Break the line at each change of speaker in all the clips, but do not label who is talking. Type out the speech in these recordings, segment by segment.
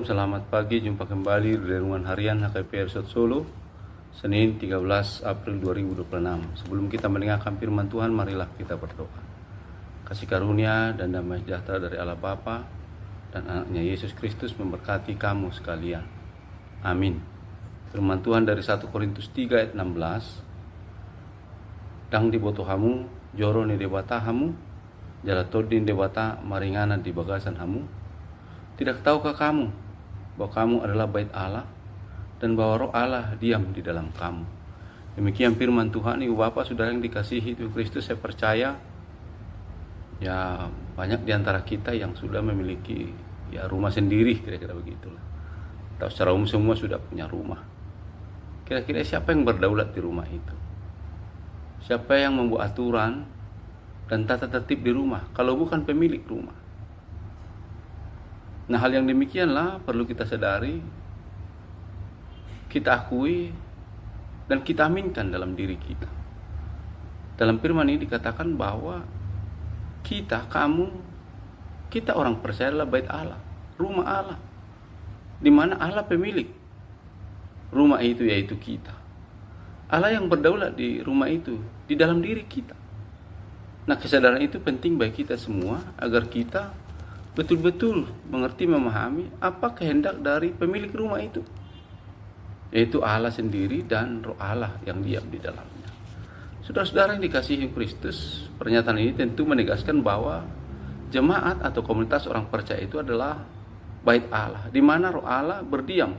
Shalom, selamat pagi. Jumpa kembali di renungan harian HKP Resort Solo, Senin 13 April 2026. Sebelum kita mendengarkan firman Tuhan, marilah kita berdoa. Kasih karunia dan damai sejahtera dari Allah Bapa dan anaknya Yesus Kristus memberkati kamu sekalian. Amin. Firman Tuhan dari 1 Korintus 3 ayat 16. Dang di botohamu, joro ni debata hamu, jalatodin debata maringana di bagasan hamu. Tidak tahukah kamu bahwa kamu adalah bait Allah dan bahwa roh Allah diam di dalam kamu? Demikian firman Tuhan. Ibu Bapak Saudara yang dikasihi Tuhan Kristus, saya percaya ya banyak di antara kita yang sudah memiliki ya rumah sendiri, kira-kira begitulah. Atau secara umum semua sudah punya rumah. Kira-kira siapa yang berdaulat di rumah itu? Siapa yang membuat aturan dan tata tertib di rumah kalau bukan pemilik rumah? Nah, hal yang demikianlah perlu kita sadari, kita akui, dan kita aminkan dalam diri kita. Dalam firman ini dikatakan bahwa kita orang percaya adalah bait Allah, rumah Allah, di mana Allah pemilik rumah itu, yaitu kita. Allah yang berdaulat di rumah itu, di dalam diri kita. Nah, kesadaran itu penting bagi kita semua agar kita betul-betul mengerti, memahami apa kehendak dari pemilik rumah itu, yaitu Allah sendiri dan roh Allah yang diam di dalamnya. Saudara-saudara yang dikasihi Kristus, pernyataan ini tentu menegaskan bahwa jemaat atau komunitas orang percaya itu adalah bait Allah, di mana roh Allah berdiam.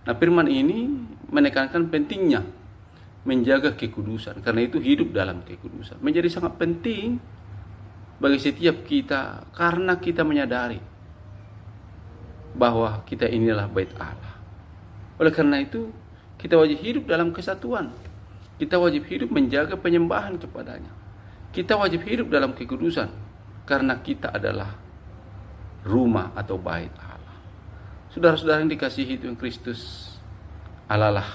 Nah, firman ini menekankan pentingnya menjaga kekudusan, karena itu hidup dalam kekudusan menjadi sangat penting bagi setiap kita, karena kita menyadari bahwa kita inilah bait Allah. Oleh karena itu, kita wajib hidup dalam kesatuan. Kita wajib hidup menjaga penyembahan kepadanya. Kita wajib hidup dalam kekudusan, karena kita adalah rumah atau bait Allah. Saudara-saudara yang dikasihi Tuhan Kristus, Allah lah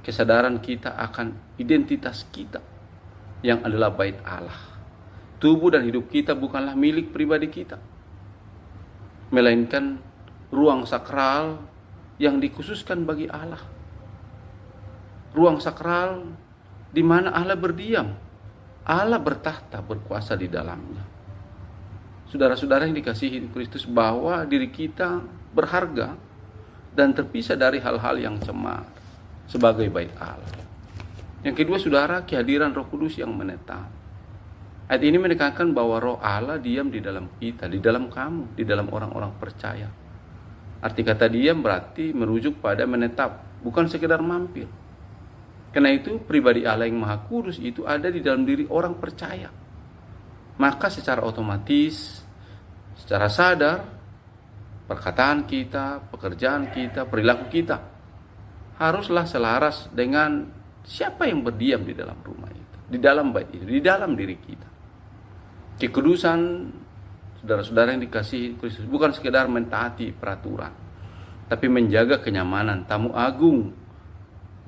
kesadaran kita akan identitas kita yang adalah bait Allah. Tubuh dan hidup kita bukanlah milik pribadi kita, melainkan ruang sakral yang dikhususkan bagi Allah. Ruang sakral di mana Allah berdiam, Allah bertahta, berkuasa di dalamnya. Saudara-saudara yang dikasihi Kristus, bahwa diri kita berharga dan terpisah dari hal-hal yang cemar sebagai bait Allah. Yang kedua, saudara, kehadiran Roh Kudus yang menetap. Ayat ini menekankan bahwa roh Allah diam di dalam kita, di dalam kamu, di dalam orang-orang percaya. Arti kata diam berarti merujuk pada menetap, bukan sekedar mampir. Karena itu pribadi Allah yang Maha Kudus itu ada di dalam diri orang percaya. Maka secara otomatis, secara sadar, perkataan kita, pekerjaan kita, perilaku kita haruslah selaras dengan siapa yang berdiam di dalam rumah itu, di dalam bait itu, di dalam diri kita. Kekudusan, saudara-saudara yang dikasihi Kristus, bukan sekedar mentaati peraturan, tapi menjaga kenyamanan tamu agung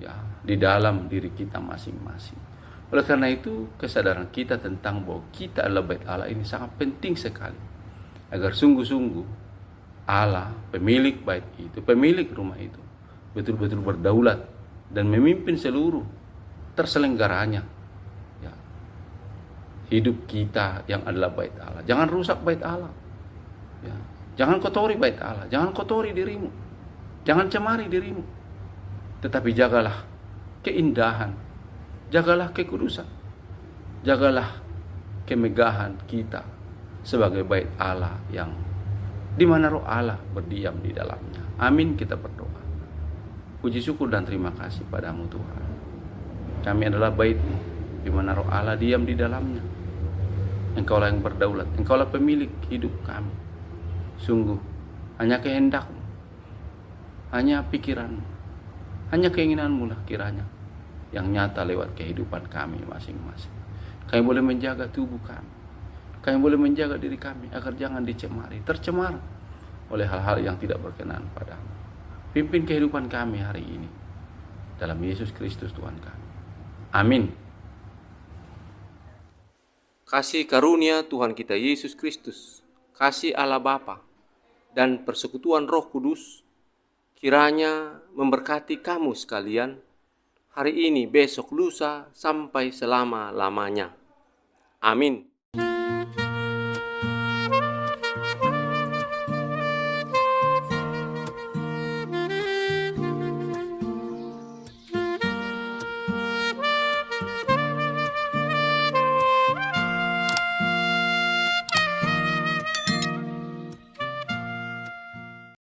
ya di dalam diri kita masing-masing. Oleh karena itu, kesadaran kita tentang bahwa kita adalah bait Allah ini sangat penting sekali, agar sungguh-sungguh Allah, pemilik bait itu, pemilik rumah itu, betul-betul berdaulat dan memimpin seluruh terselenggaranya hidup kita yang adalah bait Allah. Jangan rusak bait Allah. Ya. Jangan kotori bait Allah. Jangan kotori dirimu. Jangan cemari dirimu. Tetapi jagalah keindahan. Jagalah kekudusan. Jagalah kemegahan kita sebagai bait Allah yang di mana roh Allah berdiam di dalamnya. Amin, kita berdoa. Puji syukur dan terima kasih padamu Tuhan. Kami adalah bait-Mu di mana roh Allah diam di dalamnya. Engkaulah yang berdaulat, Engkaulah pemilik hidup kami. Sungguh, hanya kehendak-Mu, hanya pikiran-Mu, hanya keinginan-Mu lah kiranya yang nyata lewat kehidupan kami masing-masing. Kami boleh menjaga tubuh kami, kami boleh menjaga diri kami agar jangan tercemar oleh hal-hal yang tidak berkenan padamu. Pimpin kehidupan kami hari ini dalam Yesus Kristus Tuhan kami. Amin. Kasih karunia Tuhan kita Yesus Kristus, kasih Allah Bapa,
dan persekutuan Roh Kudus kiranya memberkati kamu sekalian hari ini, besok, lusa, sampai selama-lamanya. Amin.